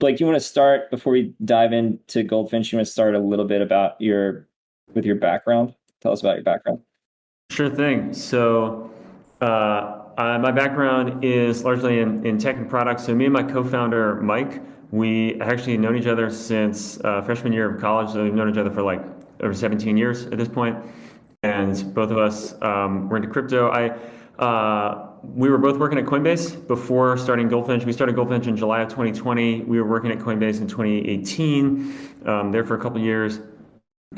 Blake, you want to start before we dive into Goldfinch? You want to start a little bit about with your background? Tell us about your background. Sure thing. So, my background is largely in tech and products. So, me and my co-founder Mike, we actually known each other since freshman year of college. So, we've known each other for like over 17 years at this point, and both of us were into crypto. We were both working at Coinbase before starting Goldfinch. We started Goldfinch in July of 2020. We were working at Coinbase in 2018, there for a couple of years.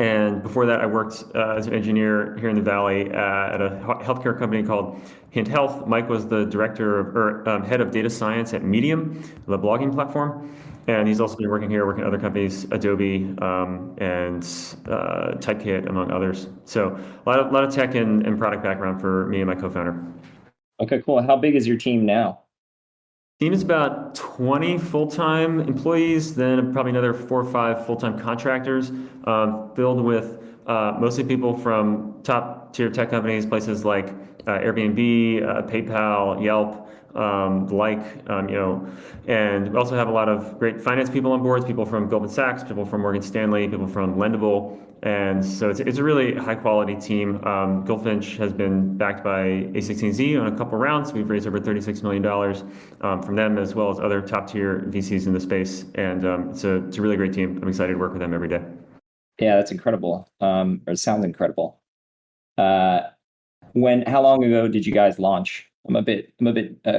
And before that, I worked as an engineer here in the Valley at a healthcare company called Hint Health. Mike was the head of data science at Medium, the blogging platform. And he's also been working here, working at other companies, Adobe and Typekit, among others. So a lot of tech and product background for me and my co-founder. Okay, cool. How big is your team now? Team is about 20 full-time employees, then probably another 4 or 5 full-time contractors, filled with mostly people from top-tier tech companies, places like Airbnb, PayPal, Yelp, and we also have a lot of great finance people on board, people from Goldman Sachs, people from Morgan Stanley, people from Lendable. And so it's a really high quality team. Goldfinch has been backed by A16Z on a couple rounds. We've raised over $36 million from them, as well as other top tier VCs in the space. And it's a really great team. I'm excited to work with them every day. Yeah, that's incredible. Or it sounds incredible. How long ago did you guys launch? I'm a bit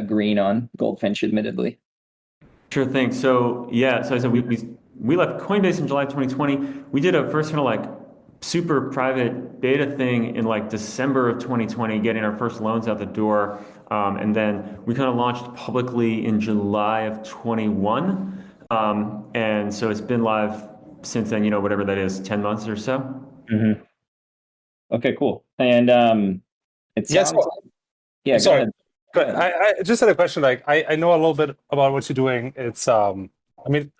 green on Goldfinch, admittedly. Sure thing. So yeah, so I said we left Coinbase in July 2020. We did a first kind of like super private beta thing in like December of 2020, getting our first loans out the door. And then we kind of launched publicly in July of 21. And so it's been live since then, whatever that is, 10 months or so. Mm-hmm. Okay, cool. And it sounds yeah, sorry. Go ahead. I just had a question. Like, I know a little bit about what you're doing. It's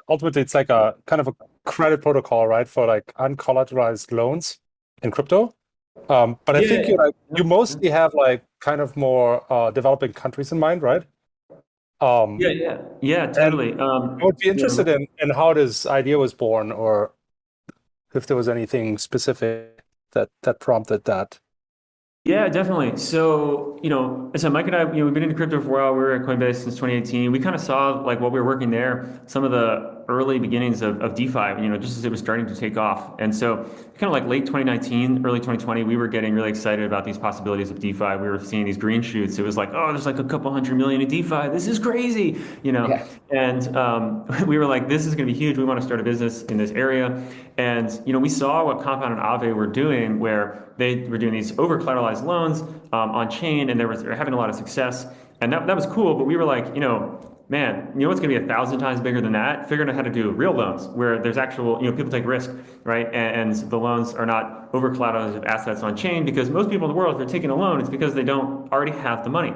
ultimately it's like a kind of a credit protocol, right, for like uncollateralized loans in crypto. But I think you mostly have like kind of more developing countries in mind, right? Yeah, totally. I would be interested in how this idea was born, or if there was anything specific that prompted that. Yeah, definitely. So, Mike and I, we've been into crypto for a while. We were at Coinbase since 2018. We kind of saw like while we were working there, some of the early beginnings of DeFi, just as it was starting to take off. And so kind of like late 2019, early 2020, we were getting really excited about these possibilities of DeFi. We were seeing these green shoots. It was like, oh, there's like a couple $100 million in DeFi. This is crazy, Yeah. And we were like, this is going to be huge. We want to start a business in this area. And, we saw what Compound and Aave were doing, where they were doing these over-collateralized loans on chain, and they were having a lot of success. And that was cool, but we were like, man, what's going to be 1,000 times bigger than that? Figuring out how to do real loans where there's actual, people take risk, right? And the loans are not over collateralized assets on chain, because most people in the world, if they're taking a loan, it's because they don't already have the money,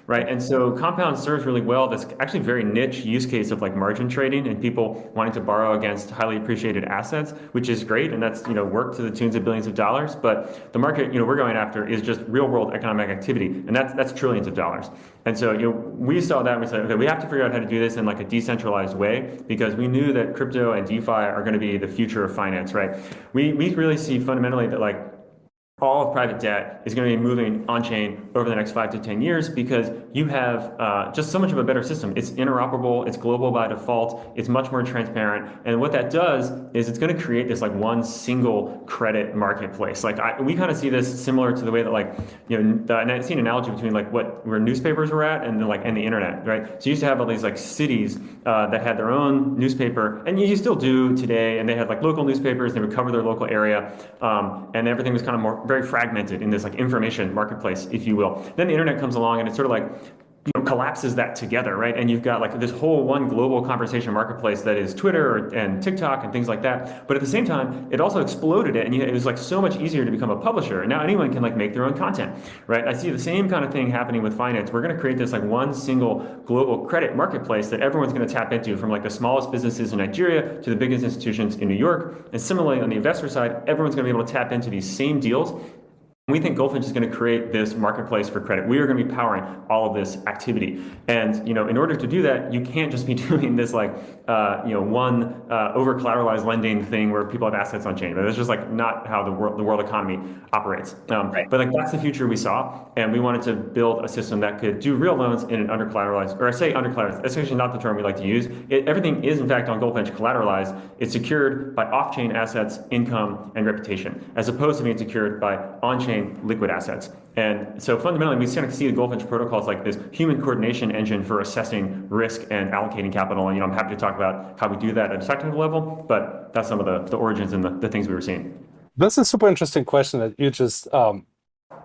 right? And so Compound serves really well this actually very niche use case of like margin trading and people wanting to borrow against highly appreciated assets, which is great. And that's, work to the tunes of billions of dollars. But the market, we're going after is just real world economic activity. And that's trillions of dollars. And so, we saw that and we said, okay, we have to figure out how to do this in like a decentralized way, because we knew that crypto and DeFi are going to be the future of finance, right? We really see fundamentally that like all of private debt is going to be moving on-chain over the next 5 to 10 years, because you have just so much of a better system. It's interoperable, it's global by default, it's much more transparent. And what that does is it's going to create this like one single credit marketplace. Like we kind of see this similar to the way that like, and I've seen an analogy between like where newspapers were at and the internet, right? So you used to have all these like cities that had their own newspaper, and you still do today, and they had like local newspapers, they would cover their local area, and everything was kind of more very fragmented in this like information marketplace, if you will. Then the internet comes along and it sort of like collapses that together, right? And you've got like this whole one global conversation marketplace that is Twitter and TikTok and things like that. But at the same time, it also exploded it, and it was like so much easier to become a publisher. And now anyone can like make their own content, right? I see the same kind of thing happening with finance. We're going to create this like one single global credit marketplace that everyone's going to tap into, from like the smallest businesses in Nigeria to the biggest institutions in New York. And similarly, on the investor side, everyone's going to be able to tap into these same deals We think Goldfinch is going to create this marketplace for credit. We are going to be powering all of this activity, and in order to do that, you can't just be doing this one over collateralized lending thing where people have assets on chain. That's just not how the world economy operates. Right. But that's the future we saw, and we wanted to build a system that could do real loans in an undercollateralized, or I say undercollateralized. That's actually not the term we like to use. Everything is in fact on Goldfinch collateralized. It's secured by off-chain assets, income, and reputation, as opposed to being secured by on-chain liquid assets. And so fundamentally, we kind of see the Goldfinch protocol as like this human coordination engine for assessing risk and allocating capital. And I'm happy to talk about how we do that at a technical level, but that's some of the origins and the things we were seeing. That's a super interesting question that you just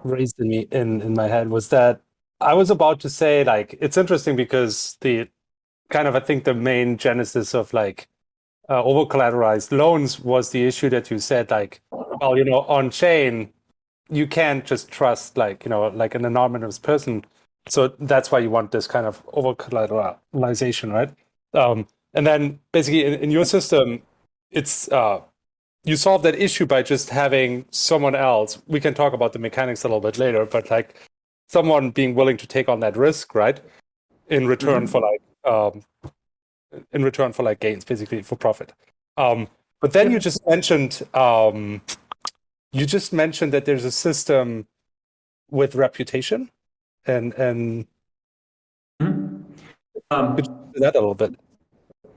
raised in my head, was that I was about to say, it's interesting because the kind of, I think the main genesis of over collateralized loans was the issue that you said, on chain, you can't just trust an anonymous person. So that's why you want this kind of over collateralization, right? And then basically in your system, it's you solve that issue by just having someone else. We can talk about the mechanics a little bit later, but someone being willing to take on that risk, right? In return for gains, basically for profit. But then you just mentioned that there's a system with reputation, and could you do that a little bit?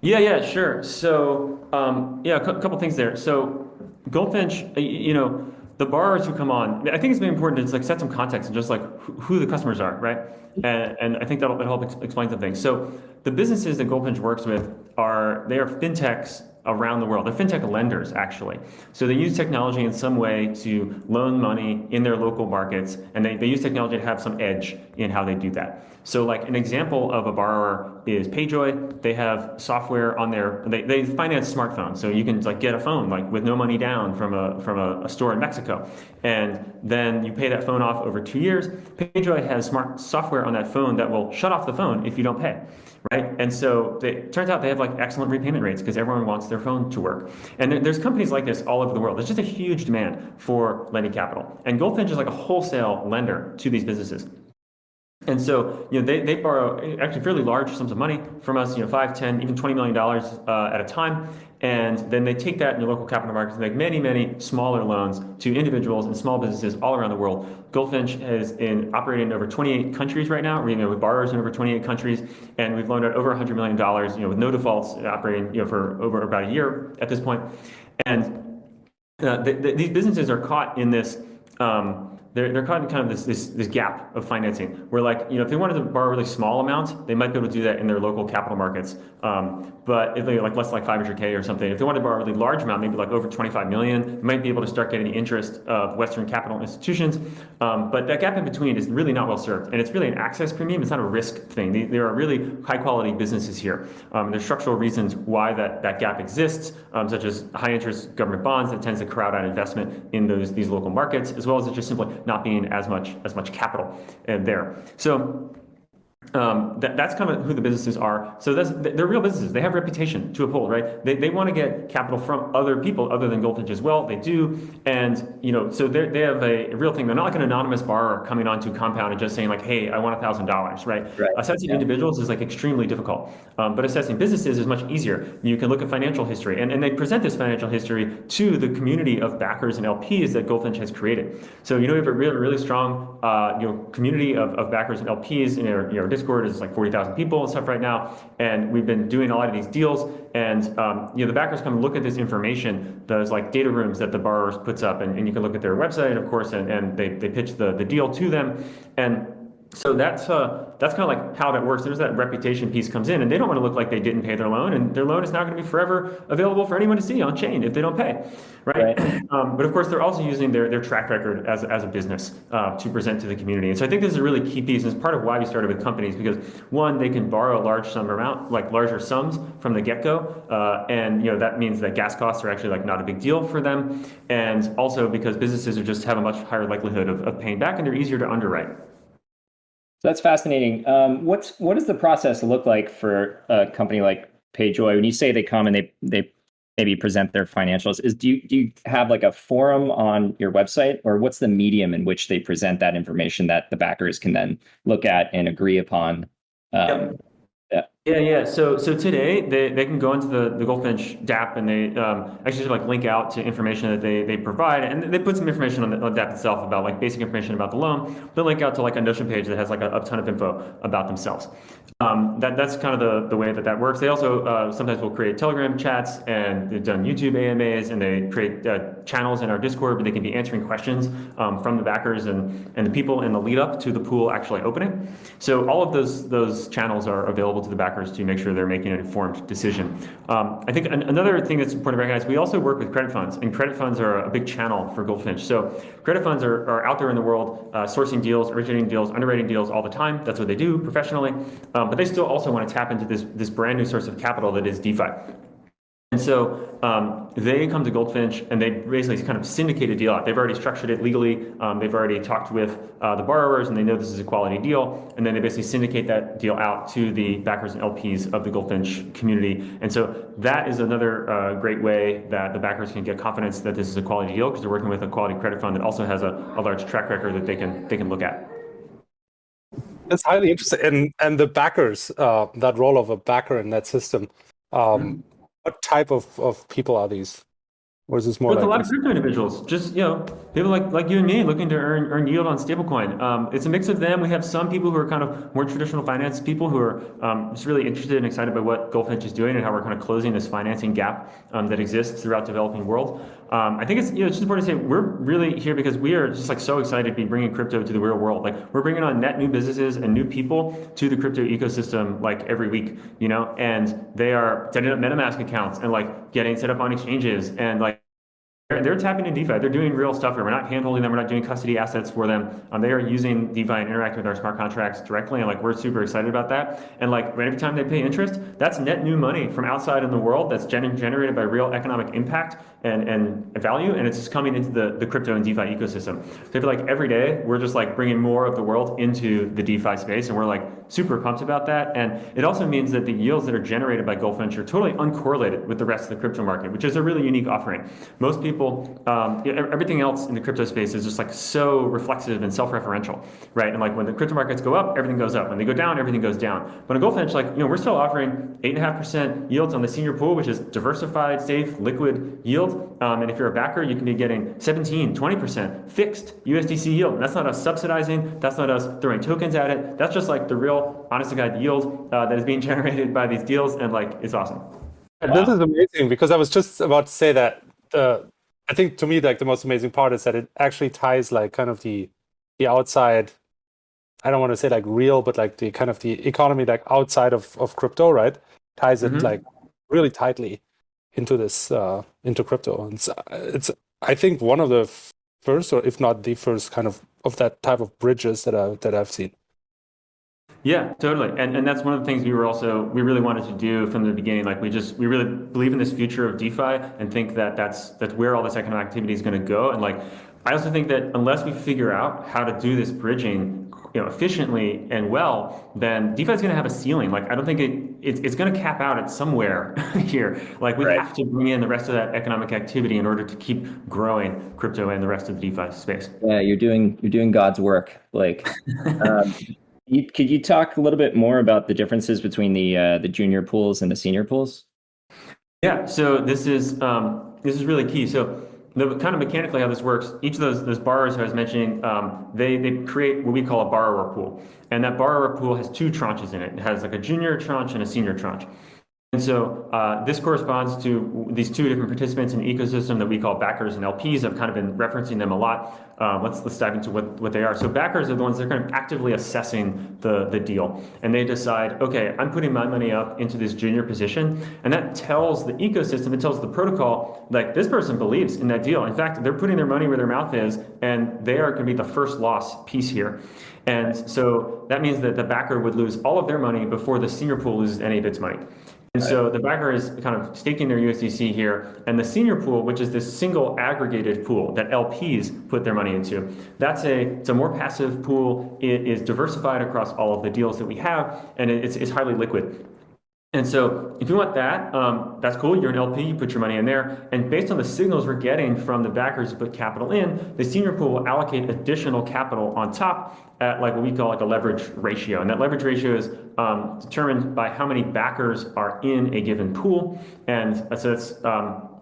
Yeah, sure. So, a couple things there. So, Goldfinch, the borrowers who come on, I think it's very important to set some context and just who the customers are, right? And I think that'll help explain some things. So, the businesses that Goldfinch works with are fintechs around the world. They're fintech lenders, actually. So they use technology in some way to loan money in their local markets, and they use technology to have some edge in how they do that. So an example of a borrower is PayJoy. They have software on they finance smartphones. So you can get a phone with no money down from a store in Mexico. And then you pay that phone off over 2 years. PayJoy has smart software on that phone that will shut off the phone if you don't pay. Right, and so it turns out they have excellent repayment rates because everyone wants their phone to work. And there's companies like this all over the world. There's just a huge demand for lending capital. And Goldfinch is a wholesale lender to these businesses. And so, they borrow actually fairly large sums of money from us, $5, 10, even $20 million at a time. And then they take that in your local capital markets and make many, many smaller loans to individuals and small businesses all around the world. Goldfinch is operating in over 28 countries right now. With borrowers in over 28 countries, and we've loaned out over $100 million, with no defaults, operating for over about a year at this point. And these businesses are caught in this. They're caught in kind of this gap of financing where if they wanted to borrow a really small amount, they might be able to do that in their local capital markets. But if they less than $500K or something, if they want to borrow a really large amount, maybe over 25 million, they might be able to start getting the interest of Western capital institutions. But that gap in between is really not well served, and it's really an access premium. It's not a risk thing. There are really high quality businesses here. There's structural reasons why that gap exists, such as high interest government bonds that tends to crowd out investment in these local markets, as well as it just simply not being as much capital there. So that's kind of who the businesses are. So they're real businesses. They have reputation to uphold, right? They want to get capital from other people other than Goldfinch as well. They do, and so they have a real thing. They're not like an anonymous borrower coming onto Compound and just saying hey, I want $1,000, right? Assessing individuals is extremely difficult, but assessing businesses is much easier. You can look at financial history, and they present this financial history to the community of backers and LPs that Goldfinch has created. So we have a really strong community of backers and LPs in our Discord is 40,000 people and stuff right now, and we've been doing a lot of these deals. And the backers come and look at this information, those data rooms that the borrowers puts up, and you can look at their website, of course, and they pitch the deal to them. And so that's kind of how that works. There's that reputation piece comes in, and they don't want to look like they didn't pay their loan, and their loan is now going to be forever available for anyone to see on chain if they don't pay, right? But of course, they're also using their track record as a business to present to the community. And so I think this is a really key piece, and it's part of why we started with companies, because one, they can borrow a larger sums from the get-go, and that means that gas costs are actually not a big deal for them, and also because businesses just have a much higher likelihood of paying back, and they're easier to underwrite. So that's fascinating. What does the process look like for a company like PayJoy when you say they come and they maybe present their financials. Do you have like a forum on your website, or what's the medium in which they present that information that the backers can then look at and agree upon? Yep. Yeah. So today they can go into the Goldfinch DApp, and they actually like link out to information that they provide, and they put some information on the DApp itself about like basic information about the loan. They link out to like a Notion page that has like a ton of info about themselves. That's kind of the way that works. They also sometimes will create Telegram chats, and they've done YouTube AMAs, and they create channels in our Discord where they can be answering questions from the backers and the people in the lead up to the pool actually opening. So all of those channels are available to the backers to make sure they're making an informed decision. I think another thing that's important to recognize, we also work with credit funds, and credit funds are a big channel for Goldfinch. So credit funds are out there in the world sourcing deals, originating deals, underwriting deals all the time. That's what they do professionally. But they still also want to tap into this brand new source of capital that is DeFi. And so they come to Goldfinch, and they basically kind of syndicate a deal out. They've already structured it legally. They've already talked with the borrowers, and they know this is a quality deal. And then they basically syndicate that deal out to the backers and LPs of the Goldfinch community. And so that is another great way that the backers can get confidence that this is a quality deal, because they're working with a quality credit fund that also has a large track record that they can look at. That's highly interesting. And the backers, that role of a backer in that system, what type of people are these? Or is this more like a lot of crypto individuals, just people like you and me looking to earn yield on stablecoin. It's a mix of them. We have some people who are kind of more traditional finance people who are just really interested and excited by what Goldfinch is doing and how we're kind of closing this financing gap that exists throughout the developing world. I think it's just important to say we're really here because we are just like so excited to be bringing crypto to the real world. Like we're bringing on net new businesses and new people to the crypto ecosystem like every week, and they are setting up MetaMask accounts and like getting set up on exchanges, and like they're tapping into DeFi. They're doing real stuff here. We're not handholding them. We're not doing custody assets for them. They are using DeFi and interacting with our smart contracts directly, and like we're super excited about that. And like every time they pay interest, that's net new money from outside in the world that's generated by real economic impact and value, and it's just coming into the crypto and DeFi ecosystem. So I feel like every day we're just like bringing more of the world into the DeFi space, and we're like super pumped about that. And it also means that the yields that are generated by Goldfinch are totally uncorrelated with the rest of the crypto market, which is a really unique offering. Most people, everything else in the crypto space is just like so reflexive and self-referential, right? And like when the crypto markets go up, everything goes up. When they go down, everything goes down. But in Goldfinch, like we're still offering 8.5% yields on the senior pool, which is diversified, safe, liquid yield. And if you're a backer, you can be getting 17, 20% fixed USDC yield. And that's not us subsidizing. That's not us throwing tokens at it. That's just like the real, honest to God yield that is being generated by these deals. And like, it's awesome. And this is amazing, because I was just about to say that I think to me, like the most amazing part is that it actually ties like kind of the outside, I don't want to say like real, but like the kind of the economy like outside of crypto, right? Ties it like really tightly into this into crypto. And it's I think one of the first, or if not the first, kind of that type of bridges that I've seen. Yeah, totally. And that's one of the things we really wanted to do from the beginning. Like we really believe in this future of DeFi and think that that's where all this economic activity is going to go. And like, I also think that unless we figure out how to do this bridging efficiently and well, then DeFi is going to have a ceiling. Like I don't think it's going to cap out at somewhere here. Like we have to bring in the rest of that economic activity in order to keep growing crypto and the rest of the DeFi space. Yeah, you're doing God's work, Blake. Could you talk a little bit more about the differences between the junior pools and the senior pools? Yeah, so this is really key. So the kind of mechanically how this works, each of those borrowers who I was mentioning, they create what we call a borrower pool. And that borrower pool has two tranches in it. It has like a junior tranche and a senior tranche. And so this corresponds to these two different participants in the ecosystem that we call backers and LPs. I've kind of been referencing them a lot. Let's dive into what they are. So backers are the ones that are kind of actively assessing the deal. And they decide, okay, I'm putting my money up into this junior position. And that tells the ecosystem, it tells the protocol, like this person believes in that deal. In fact, they're putting their money where their mouth is, and they are going to be the first loss piece here. And so that means that the backer would lose all of their money before the senior pool loses any of its money. And so the backer is kind of staking their USDC here, and the senior pool, which is this single aggregated pool that LPs put their money into, it's a more passive pool. It is diversified across all of the deals that we have, and it's highly liquid. And so if you want that, that's cool. You're an LP, you put your money in there. And based on the signals we're getting from the backers who put capital in, the senior pool will allocate additional capital on top at like what we call like a leverage ratio. And that leverage ratio is determined by how many backers are in a given pool. And so it's,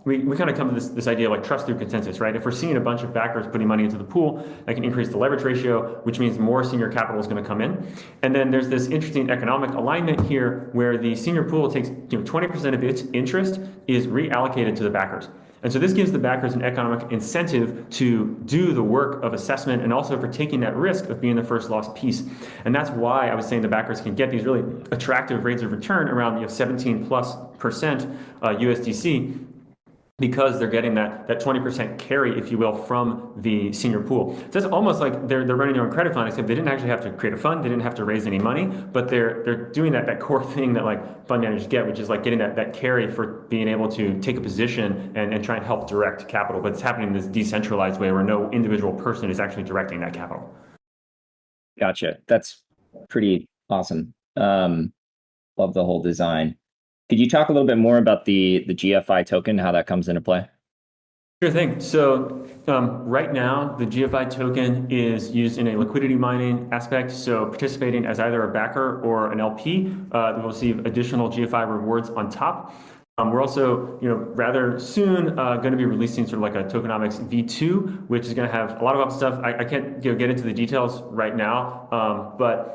we kind of come to this idea of like trust through consensus, right? If we're seeing a bunch of backers putting money into the pool, that can increase the leverage ratio, which means more senior capital is going to come in. And then there's this interesting economic alignment here where the senior pool takes 20% of its interest is reallocated to the backers. And so this gives the backers an economic incentive to do the work of assessment and also for taking that risk of being the first lost piece. And that's why I was saying the backers can get these really attractive rates of return around 17+% USDC, because they're getting that 20% carry, if you will, from the senior pool. So it's almost like they're running their own credit fund, except they didn't actually have to create a fund, they didn't have to raise any money, but they're doing that core thing that like fund managers get, which is like getting that carry for being able to take a position and try and help direct capital. But it's happening in this decentralized way where no individual person is actually directing that capital. Gotcha. That's pretty awesome. Love the whole design. Could you talk a little bit more about the GFI token, how that comes into play? Sure thing. So right now, the GFI token is used in a liquidity mining aspect. So participating as either a backer or an LP will receive additional GFI rewards on top. We're also, rather soon going to be releasing sort of like a tokenomics V2, which is going to have a lot of other stuff. I can't get into the details right now, but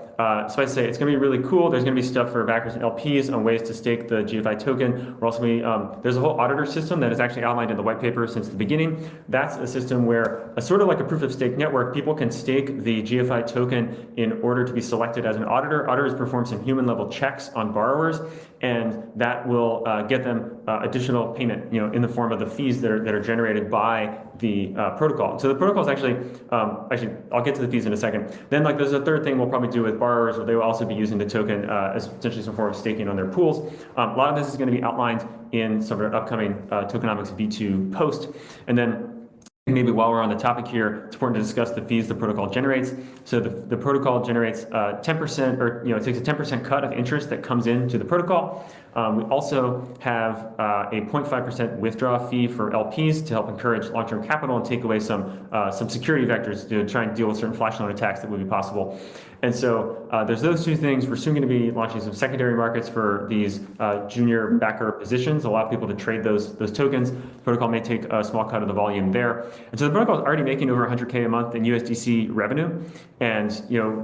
suffice to say, it's going to be really cool. There's going to be stuff for backers and LPs on ways to stake the GFI token. We're also going to be, there's a whole auditor system that is actually outlined in the white paper since the beginning. That's a system where, sort of like a proof of stake network, people can stake the GFI token in order to be selected as an auditor. Auditors perform some human level checks on borrowers, and that will get them additional payment, in the form of the fees that are generated by the protocol. So the protocol is actually I'll get to the fees in a second. Then like there's a third thing we'll probably do with borrowers, where they will also be using the token as potentially some form of staking on their pools. A lot of this is going to be outlined in some of our upcoming tokenomics V2 post. And then maybe while we're on the topic here, it's important to discuss the fees the protocol generates. So the protocol generates 10%, or it takes a 10% cut of interest that comes into the protocol. We also have a 0.5% withdrawal fee for LPs to help encourage long-term capital and take away some security vectors to try and deal with certain flash loan attacks that would be possible. And so there's those two things. We're soon going to be launching some secondary markets for these junior backer positions, allow people to trade those tokens. The protocol may take a small cut of the volume there. And so the protocol is already making over 100K a month in USDC revenue. And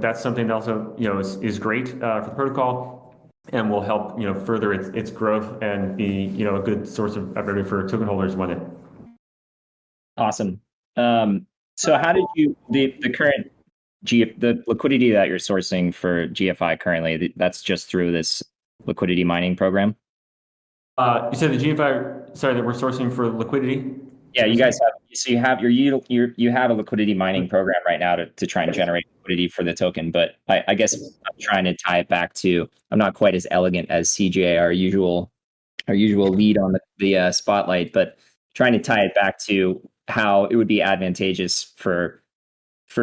that's something that also is great for the protocol, and will help further its growth and be a good source of revenue for token holders when it. Awesome. So how did you the current the liquidity that you're sourcing for GFI currently, that's just through this liquidity mining program? You said the GFI, sorry, that we're sourcing for liquidity? Yeah, you guys have, so you have a liquidity mining program right now to try and generate liquidity for the token, but I guess I'm trying to tie it back to, I'm not quite as elegant as CJ, our usual lead on the spotlight, but trying to tie it back to how it would be advantageous for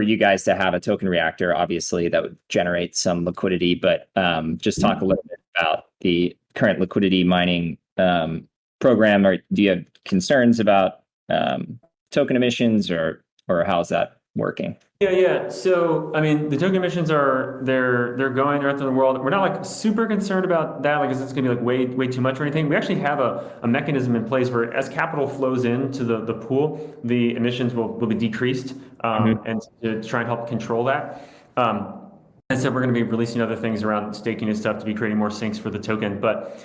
you guys to have a token reactor, obviously that would generate some liquidity, but just talk a little bit about the current liquidity mining program, or do you have concerns about token emissions, or how's that working? Yeah. So, I mean, the token emissions they're going throughout the world. We're not like super concerned about that, like, it's going to be like way too much or anything. We actually have a mechanism in place where as capital flows into the pool, the emissions will be decreased, and to try and help control that. And so we're going to be releasing other things around staking and stuff to be creating more sinks for the token. But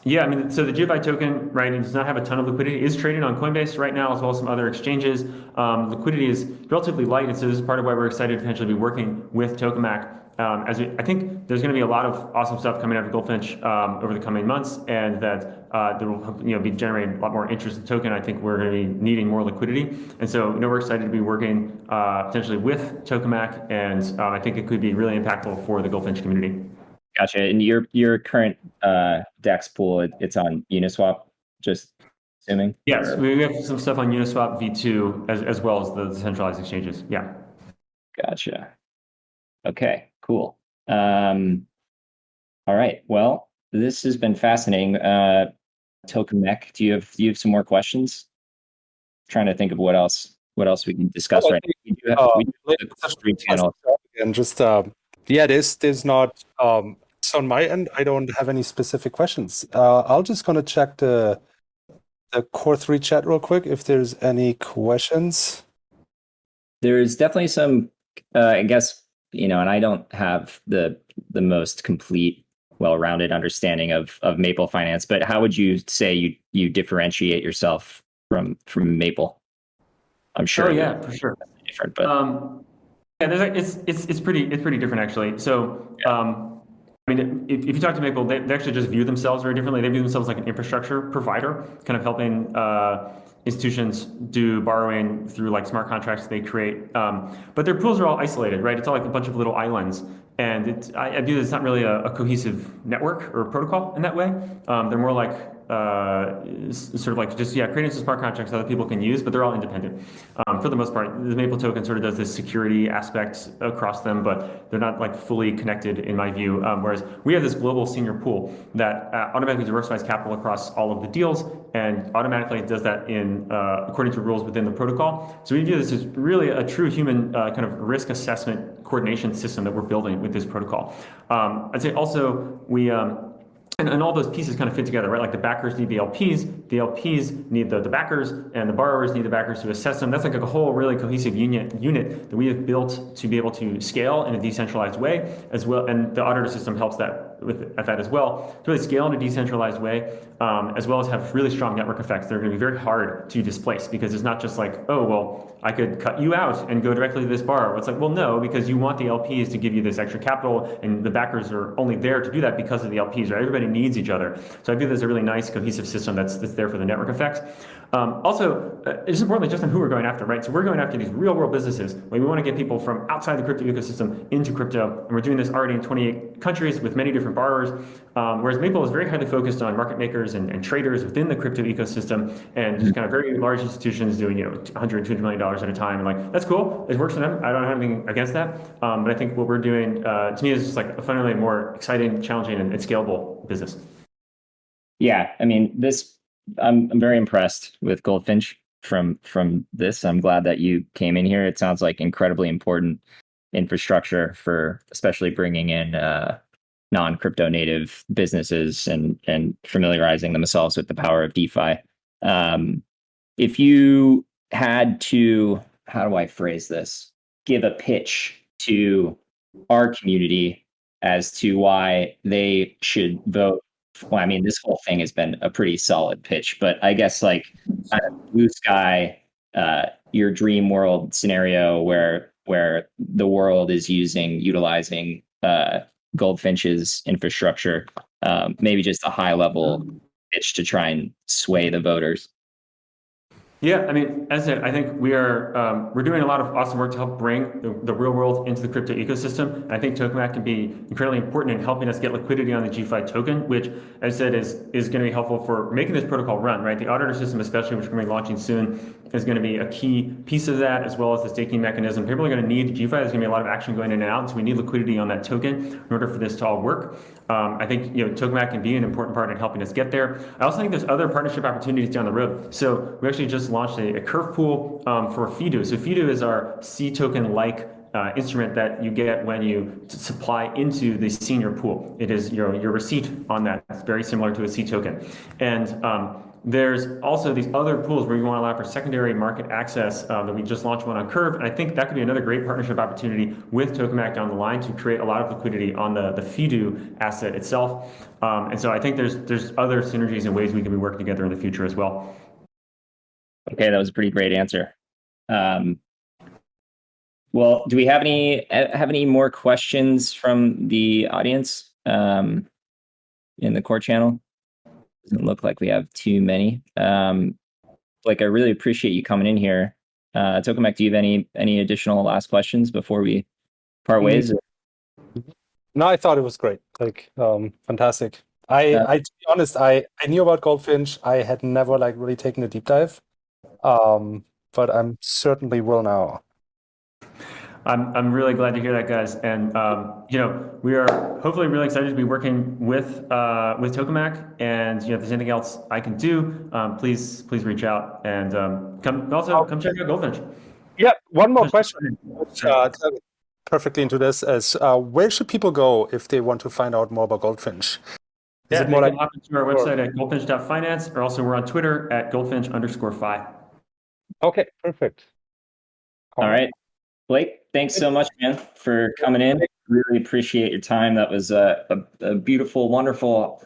yeah, I mean, so the GFI token, right, it does not have a ton of liquidity. It is trading on Coinbase right now, as well as some other exchanges. Liquidity is relatively light, and so this is part of why we're excited to potentially be working with Tokemak. I think there's going to be a lot of awesome stuff coming out of Goldfinch over the coming months, and that there will be generating a lot more interest in the token. I think we're going to be needing more liquidity, and so we're excited to be working potentially with Tokemak, and I think it could be really impactful for the Goldfinch community. Gotcha. And your current DEX pool, it's on Uniswap, just assuming? Yes, we have some stuff on Uniswap V2 as well as the decentralized exchanges. Yeah. Gotcha. Okay, cool. All right. Well, this has been fascinating. Tokemek, do you have some more questions? Trying to think of what else we can discuss right now. We do have the Core 3 channel. And just yeah, there's not so on my end, I don't have any specific questions. I'll just gonna check the Core 3 chat real quick if there's any questions. There's definitely some, I guess, and I don't have the most complete, well-rounded understanding of Maple Finance, but how would you say you differentiate yourself from Maple? I'm sure. Oh yeah, for sure. Different, but yeah, it's pretty different actually. So I mean, if you talk to Maple, they actually just view themselves very differently. They view themselves like an infrastructure provider, kind of helping institutions do borrowing through like smart contracts they create. But their pools are all isolated, right? It's all like a bunch of little islands. And I view it's not really a cohesive network or protocol in that way. They're more like sort of like just creating some smart contracts that other people can use, but they're all independent. For the most part, the Maple token sort of does this security aspect across them, but they're not like fully connected in my view. Whereas we have this global senior pool that automatically diversifies capital across all of the deals and automatically does that in according to rules within the protocol. So we view this as really a true human kind of risk assessment coordination system that we're building with this protocol. I'd say also we and all those pieces kind of fit together, right? Like the backers need the LPs need the backers, and the borrowers need the backers to assess them. That's like a whole really cohesive unit that we have built to be able to scale in a decentralized way as well. And the auditor system helps that at that as well, to really scale in a decentralized way, as well as have really strong network effects that are going to be very hard to displace, because it's not just like, oh, well, I could cut you out and go directly to this borrower. It's like, well, no, because you want the LPs to give you this extra capital, and the backers are only there to do that because of the LPs, right? Everybody needs each other. So I view this as a really nice cohesive system that's there for the network effects. Also, it's importantly just on who we're going after, right? So we're going after these real world businesses. Like we want to get people from outside the crypto ecosystem into crypto, and we're doing this already in 28 countries with many different borrowers. Whereas Maple is very highly focused on market makers and traders within the crypto ecosystem, and just kind of very large institutions doing $100, $200 million at a time. And like, that's cool. It works for them. I don't have anything against that. But I think what we're doing, to me, is just like a fundamentally more exciting, challenging, and scalable business. Yeah, I mean, I'm very impressed with Goldfinch from this. I'm glad that you came in here. It sounds like incredibly important infrastructure for especially bringing in non-crypto native businesses and familiarizing themselves with the power of DeFi. If you had to, how do I phrase this? Give a pitch to our community as to why they should vote. Well, I mean, this whole thing has been a pretty solid pitch, but I guess like kind of blue sky, your dream world scenario where the world is utilizing Goldfinch's infrastructure, maybe just a high level pitch to try and sway the voters. Yeah, I mean, as I said, I think we're doing a lot of awesome work to help bring the real world into the crypto ecosystem. And I think Tokemak can be incredibly important in helping us get liquidity on the GFI token, which, as I said, is going to be helpful for making this protocol run, right? The auditor system, especially, which we're going to be launching soon, is going to be a key piece of that, as well as the staking mechanism. People are going to need GFI. There's going to be a lot of action going in and out, so we need liquidity on that token in order for this to all work. I think Tokemak can be an important part in helping us get there. I also think there's other partnership opportunities down the road. So we actually just launched a curve pool for FIDO. So FIDO is our C token-like instrument that you get when you supply into the senior pool. It is your receipt on that. It's very similar to a C token. And there's also these other pools where you want to allow for secondary market access that we just launched one on Curve. And I think that could be another great partnership opportunity with Tokemak down the line to create a lot of liquidity on the FIDO asset itself. And so I think there's other synergies and ways we can be working together in the future as well. Okay, that was a pretty great answer. Well, do we have any more questions from the audience in the core channel? Doesn't look like we have too many. Like, I really appreciate you coming in here. Tokemak, do you have any additional last questions before we part ways? No, I thought it was great. Like, fantastic. To be honest, I knew about Goldfinch. I had never like really taken a deep dive. But I'm certainly will now. I'm really glad to hear that, guys. And we are hopefully really excited to be working with Tokemak. And if there's anything else I can do, please reach out and come check out Goldfinch. Yeah, one more question, which perfectly into this is where should people go if they want to find out more about Goldfinch? Is it more they can hop into our website at goldfinch.finance, or also we're on Twitter at goldfinch_fi. Okay, perfect. All right. Blake, thanks so much, man, for coming in. Really appreciate your time. That was a beautiful, wonderful,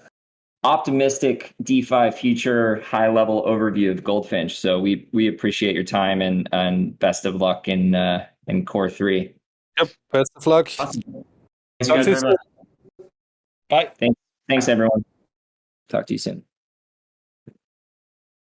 optimistic DeFi future high level overview of Goldfinch. So we appreciate your time and best of luck in Core 3. Yep, best of luck. Awesome. Thank you guys very much. Bye. Thanks everyone. Talk to you soon.